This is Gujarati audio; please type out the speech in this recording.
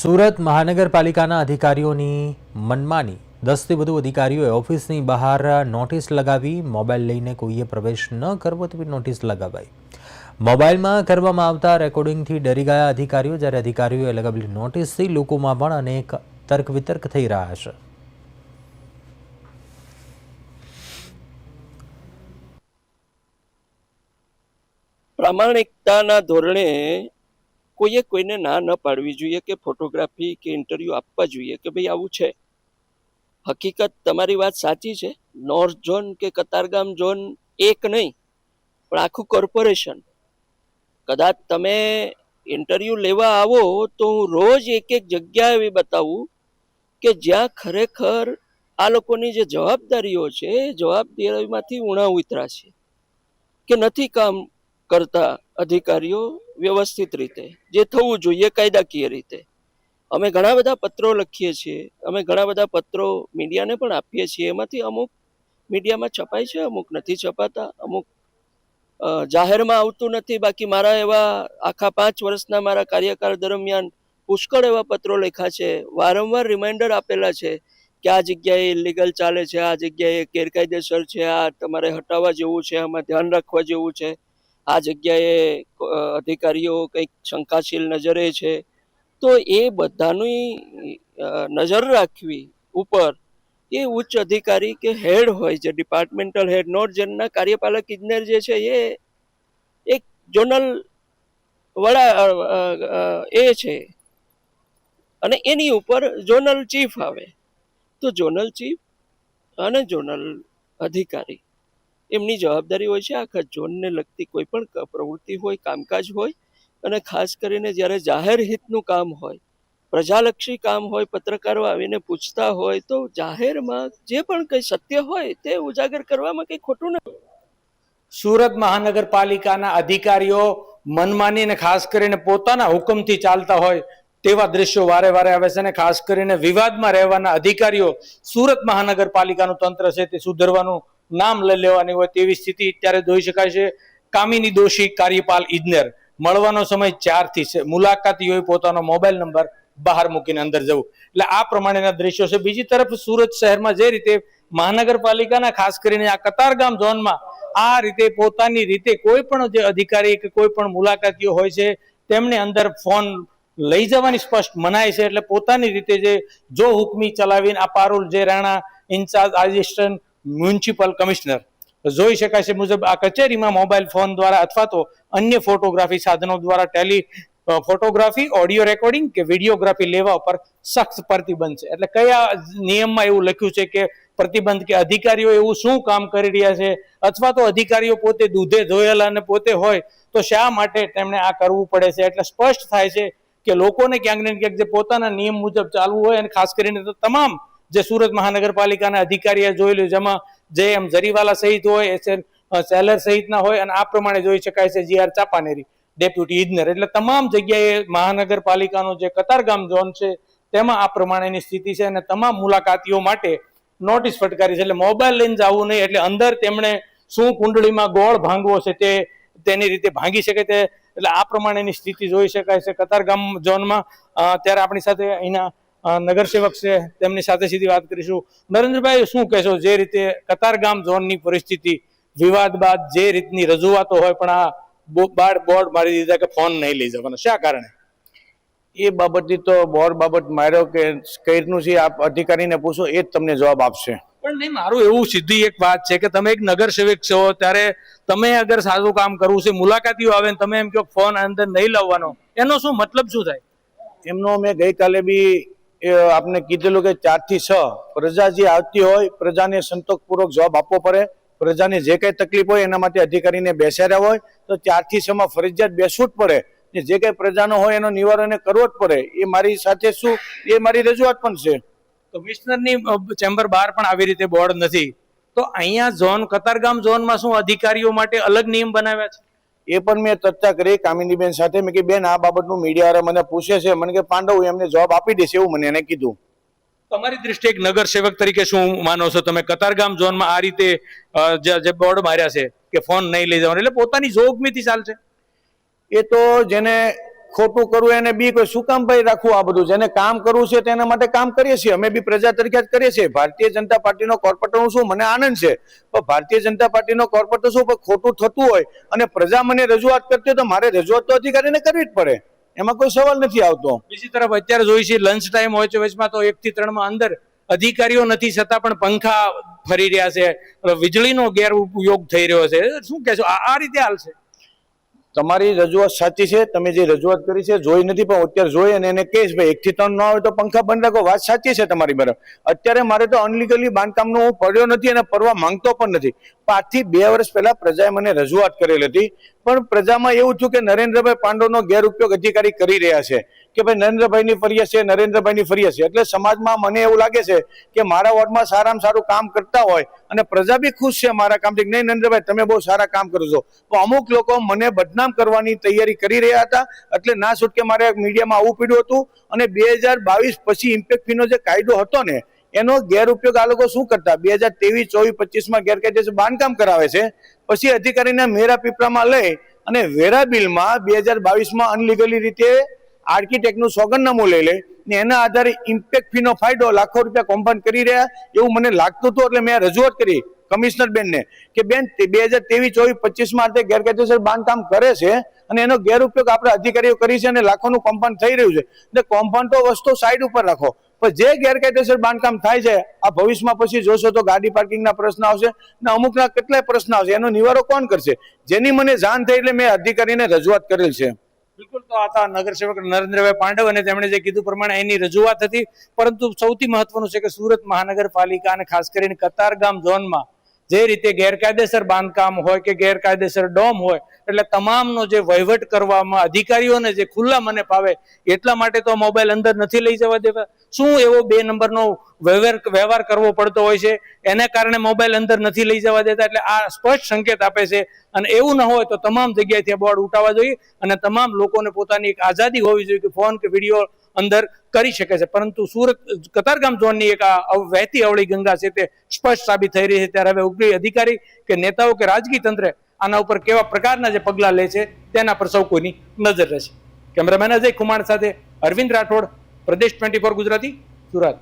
સુરત મહાનગરપાલિકાના અધિકારીઓની મનમાની 10થી વધુ અધિકારીઓએ ઓફિસની બહાર નોટિસ લગાવી મોબાઈલ લઈને કોઈએ પ્રવેશ ન કરવો તેવી નોટિસ લગાવાઈ। મોબાઈલમાં કરવામાં આવતા રેકોર્ડિંગથી ડરી ગયા અધિકારીઓ, જ્યારે અધિકારીઓએ લગાવેલી નોટિસથી લોકોમાં પણ અનેક તર્ક વિતર્ક થઈ રહ્યા છે। प्रामाणिकताना धोरणे कोईए कोईने ना न पाड़वी जोईए के फोटोग्राफी के इंटरव्यू आपवा जोईए के भाई आवुं छे। हकीकत तमारी बात साची छे। नॉर्थ झोन के कतारगाम झोन एक नहीं पण आखुं कॉर्पोरेशन। कदाच तमे इंटरव्यू लेवा आवो तो हूँ रोज एक एक जग्या एवी बतावुं के ज्यां खरेखर आ लोकोनी जे जवाबदारीओ छे जवाबदारीमांथी ऊणा उतरा छे के नथी काम करता अधिकारीओ व्यवस्थित रीते जे थवुं जोईए कायदाकीय रीते। अमे घणा बधा पत्रों लखीए छीए, अमे घणा बधा पत्रों मीडियाने पण आपीए छीए। एमांथी अमुक मीडियामां छपाय छे, अमुक नथी छपाता, अमुक जाहेरमां आवतुं नथी। बाकी मारा एवा आखा 5 वर्षना मारा कार्यकाल दरमियान पुष्कळ एवा पत्रों लख्या छे, वारंवार रिमाइंडर आपेला छे કે આ જગ્યાએ ઇલીગલ ચાલે છે, આ જગ્યાએ ગેરકાયદેસર છે, આ તમારે હટાવવા જેવું છે, આમાં ધ્યાન રાખવા જેવું છે, આ જગ્યાએ અધિકારીઓ કંઈક શંકાશીલ નજરે છે। તો એ બધાની નજર રાખવી ઉપર એ ઉચ્ચ અધિકારી કે હેડ હોય જે ડિપાર્ટમેન્ટલ હેડ નોર્થ ઝોનના કાર્યપાલક ઇજનેર જે છે એ એક ઝોનલ વડા એ છે અને એની ઉપર ઝોનલ ચીફ આવે। तो जोनल चीफ અને જોનલ અધિકારી એમની જવાબદારી હોય છે આખા ઝોનને લગતી કોઈ પણ પ્રવૃત્તિ હોય, કામકાજ હોય અને ખાસ કરીને જ્યારે જાહેર હિતનું કામ હોય, પ્રજાલક્ષી કામ હોય, પત્રકારો આવીને પૂછતા હોય તો જાહેરમાં જે પણ કંઈ સત્ય હોય તે ઉજાગર કરવામાં કંઈ ખોટું નથી। સુરત મહાનગરપાલિકાના અધિકારીઓ મનમાની અને ખાસ કરીને પોતાના હુકમથી ચાલતા હોય તેવા દ્રશ્યો વારે વારે આવે છે અને ખાસ કરીને વિવાદમાં રહેવાના અધિકારીઓ સુરત મહાનગરપાલિકાનું તંત્ર છે તે સુધરવાનું નામ લઈ લેવાની હોય તેવી સ્થિતિ અત્યારે જોઈ શકાય છે। કામિની દોશી કાર્યપાલ ઇજનેર મળવાનો સમય 4 થી છે, મુલાકાતીઓએ પોતાનો મોબાઈલ નંબર બહાર મૂકીને અંદર જવું, એટલે આ પ્રમાણેના દ્રશ્યો છે। બીજી તરફ સુરત શહેરમાં જે રીતે મહાનગરપાલિકાના ખાસ કરીને આ કતારગામ ઝોનમાં આ રીતે પોતાની રીતે કોઈ પણ જે અધિકારી કે કોઈ પણ મુલાકાતીઓ હોય છે તેમને અંદર ફોન લઈ જવાની સ્પષ્ટ મનાય છે। એટલે પોતાની રીતે જે જો હુકમી ચલાવીને આ Parul J Rana in charge assistant municipal commissioner જોઈ શકાય છે મુજબ આ કચેરીમાં મોબાઈલ ફોન દ્વારા અથવા તો અન્ય ફોટોગ્રાફી સાધનો દ્વારા ટેલી ફોટોગ્રાફી, ઓડિયો રેકોર્ડિંગ કે વિડીયોગ્રાફી લેવા ઉપર સખ્ત પ્રતિબંધ છે। એટલે કયા નિયમમાં એવું લખ્યું છે કે પ્રતિબંધ કે અધિકારીઓ એવું શું કામ કરી રહ્યા છે અથવા તો અધિકારીઓ પોતે દૂધે ધોયેલા અને પોતે હોય તો શા માટે તેમણે આ કરવું પડે છે। એટલે સ્પષ્ટ થાય છે કે લોકોને ક્યાંક ને ક્યાંક જે પોતાના નિયમ મુજબ ચાલવું હોય અને ખાસ કરીને તો તમામ જે સુરત મહાનગરપાલિકાના અધિકારીએ જોયેલું જેમાં જે એમ જરીવાલા સહિત હોય, સેલર સહિતના હોય અને આ પ્રમાણે જોઈ શકાય છે GR ચાપાનેરી ડેપ્યુટી ઇજનેર, એટલે તમામ જગ્યાએ મહાનગરપાલિકાનો જે કતારગામ ઝોન છે તેમાં આ પ્રમાણેની સ્થિતિ છે અને તમામ મુલાકાતીઓ માટે નોટિસ ફટકારી છે। એટલે મોબાઈલ લઈને જવું નહીં, એટલે અંદર તેમણે શું કુંડળીમાં ગોળ ભાંગવો છે તે તેની રીતે ભાંગી શકે તે, એટલે આ પ્રમાણેની સ્થિતિ જોઈ શકાય છે કતારગામ ઝોનમાં। ત્યારે આપણી સાથે અહીંના નગરસેવક છે તેમની સાથે સીધી વાત કરીશું। નરેન્દ્રભાઈ, શું કહેશો જે રીતે કતારગામ ઝોનની પરિસ્થિતિ વિવાદ બાદ જે રીતની રજૂઆતો હોય પણ આ બોર્ડ મારી દીધા કે ફોન નહીં લઈ જવાનો, શા કારણે? એ બાબતથી તો બોર્ડ બાબત માર્યો કે કઈનું છે આપ અધિકારીને પૂછો એ જ તમને જવાબ આપશે। પણ નહીં, મારું એવું સીધી એક વાત છે કે તમે એક નગરસેવક છો ત્યારે તમે અગર સારું કામ કરવું છે, મુલાકાતીઓ આવે ને તમે એમ કહો ફોન અંદર નહીં લાવવાનો, એનો શું મતલબ શું થાય? એમનો મેં ગઈકાલે બી આપને કીધેલું કે 4 થી 6 પ્રજા જે આવતી હોય પ્રજાને સંતોષપૂર્વક જવાબ આપવો પડે, પ્રજાને જે કઈ તકલીફ હોય એના માટે અધિકારીને બેસાડ્યા હોય તો 4 થી 6 માં ફરજિયાત બેસવું જ પડે, જે કઈ પ્રજાનો હોય એનો નિવારણ કરવો જ પડે। એ મારી સાથે શું એ મારી રજૂઆત પણ છે। કમિશનરની ચેમ્બર બહાર પણ આવી રીતે બોર્ડ નથી તો અહીંયા ઝોન કતારગામ ઝોનમાં શું અધિકારીઓ માટે અલગ નિયમ બનાવ્યા છે? એ પણ મેં ચર્ચા કરી કામિનીબેન સાથે। મેં કે બેન આ બાબતનું મીડિયા મને પૂછે છે, મને કે પાંડવ એમને જવાબ આપી દેશે એવું મને એને કીધું। તમારી દ્રષ્ટિએ એક નગરસેવક તરીકે શું માનો છો તમે કતારગામ ઝોનમાં આ રીતે જે બોર્ડ માર્યા છે કે ફોન નહીં લઈ જવાનું, એટલે પોતાની જોગમીથી ચાલશે? એ તો જેને ખોટું કરવું એને બી કોઈ શું કામ ભાઈ રાખવું? આ બધું જેને કામ કરવું છે તેના માટે કામ કરીએ છીએ. અમે બી પ્રજા તરીકે જ કરીએ છીએ. ભારતીય જનતા પાર્ટીનો કોર્પોરેટર શું, મને આનંદ છે, પણ ભારતીય જનતા પાર્ટીનો કોર્પોરેટર શું, પણ ખોટું થતું હોય અને પ્રજા મને રજૂઆત કરતી હોય તો મારે રજૂઆત તો અધિકારીને કરવી જ પડે, એમાં કોઈ સવાલ નથી આવતો. બીજી તરફ અત્યારે જોઈએ છે લંચ ટાઈમ હોય છે, વચમાં તો 1 થી 3 માં અંદર અધિકારીઓ નથી છતાં પણ પંખા ફરી રહ્યા છે, વીજળીનો ગેરઉપયોગ થઈ રહ્યો છે. શું કહેશો? આ રીતે હાલશે? તમારી રજૂઆત સાચી છે, તમે જે રજૂઆત કરી છે જોઈ નથી, પણ અત્યારે જોઈ અને એને કહીશ ભાઈ 1 થી 3 ન હોય તો પંખા બંધ રાખો. વાત સાચી છે તમારી બરાબર. અત્યારે મારે તો અનલીગલી બાંધકામનો હું પડ્યો નથી અને પડવા માંગતો પણ નથી. પણ આજથી 2 વર્ષ પહેલા પ્રજાએ મને રજૂઆત કરેલી હતી, પણ પ્રજામાં એવું થયું કે નરેન્દ્રભાઈ પાંડવનો ગેરઉપયોગ અધિકારી કરી રહ્યા છે કે ભાઈ નરેન્દ્રભાઈની ફરિયાદ છે, નરેન્દ્રભાઈની ફરિયાદ છે. એટલે સમાજમાં મને એવું લાગે છે કે મારા વોર્ડમાં સારામાં સારું કામ કરતા હોય અને પ્રજા બી ખુશ છે મારા કામથી, નહીં નરેન્દ્રભાઈ તમે બહુ સારા કામ કરો છો, તો અમુક લોકો મને બદનામ કરવાની તૈયારી કરી રહ્યા હતા. એટલે ના છૂટકે મારે મીડિયામાં આવવું પડ્યું હતું. અને 2022 પછી ઇમ્પેક્ટ ફીનો જે કાયદો હતો ને એનો ગેરઉપયોગ આ લોકો શું કરતા, 2023, 24, 25 ગેરકાયદેસર બાંધકામ કરાવે છે, પછી અધિકારીને મેરા પીપળામાં લઈ અને વેરા બિલમાં 2022 અનલીગલી રીતે આર્કિટેક્ટનું સોગંદનામું લઈ લે ને એના આધારે ઇમ્પેક્ટ ફીનો ફાયદો લાખો રૂપિયા કૌભાંડ કરી રહ્યા એવું મને લાગતું હતું. એટલે મેં રજૂઆત કરી કમિશનર બેનને કે બેન 2023, 24, 25 ગેરકાયદેસર બાંધકામ કરે છે અને એનો ગેરઉપયોગ આપણે અધિકારીઓ કરી છે અને લાખોનું કૌભાંડ થઈ રહ્યું છે. એટલે કૌભાંડ તો વસ્તુ સાઈડ ઉપર રાખો, પણ જે ગેરકાયદેસર બાંધકામ થાય છે આ ભવિષ્યમાં પછી જોશો તો ગાડી પાર્કિંગના પ્રશ્ન આવશે ને અમુકના કેટલાય પ્રશ્ન આવશે. એનો નિવારો કોણ કરશે? જેની મને જાણ થઈ એટલે મેં અધિકારીને રજૂઆત કરેલ છે. બિલકુલ. તો આ નગરસેવક નરેન્દ્રભાઈ પાંડવ અને તેમણે જે કીધું પ્રમાણે એની રજૂઆત હતી. પરંતુ સૌથી મહત્વનું છે કે સુરત મહાનગરપાલિકા અને ખાસ કરીને કતારગામ ઝોનમાં જે રીતે ગેરકાયદેસર બાંધકામ હોય કે ગેરકાયદેસર ડોમ હોય, એટલે તમામનો જે વહીવટ કરવામાં અધિકારીઓને જે ખુલ્લા મને ફાવે એટલા માટે તો મોબાઈલ અંદર નથી લઈ જવા દેવા. શું એવો 2 નંબરનો વ્યવહાર કરવો પડતો હોય છે, એને કારણે મોબાઈલ અંદર નથી લઈ જવા દેતા? એટલે આ સ્પષ્ટ સંકેત આપે છે. અને એવું ન હોય તો તમામ જગ્યાએથી બોર્ડ ઉઠાવવા જોઈએ અને તમામ લોકોને પોતાની એક આઝાદી હોવી જોઈએ કે ફોન કે વિડીયો અંદર કરી શકે છે. પરંતુ સુરત કતારગામ ઝોનની એક આ વહેતી અવળી ગંગા છે તે સ્પષ્ટ સાબિત થઈ રહી છે. ત્યારે હવે ઉપરી અધિકારી કે નેતાઓ કે રાજકીય તંત્ર આના ઉપર કેવા પ્રકારના જે પગલાં લે છે તેના પર સૌ કોઈની નજર રહેશે. કેમેરામેન અજય કુમાર સાથે અરવિંદ રાઠોડ, પ્રદેશ 24 ગુજરાતી, સુરત.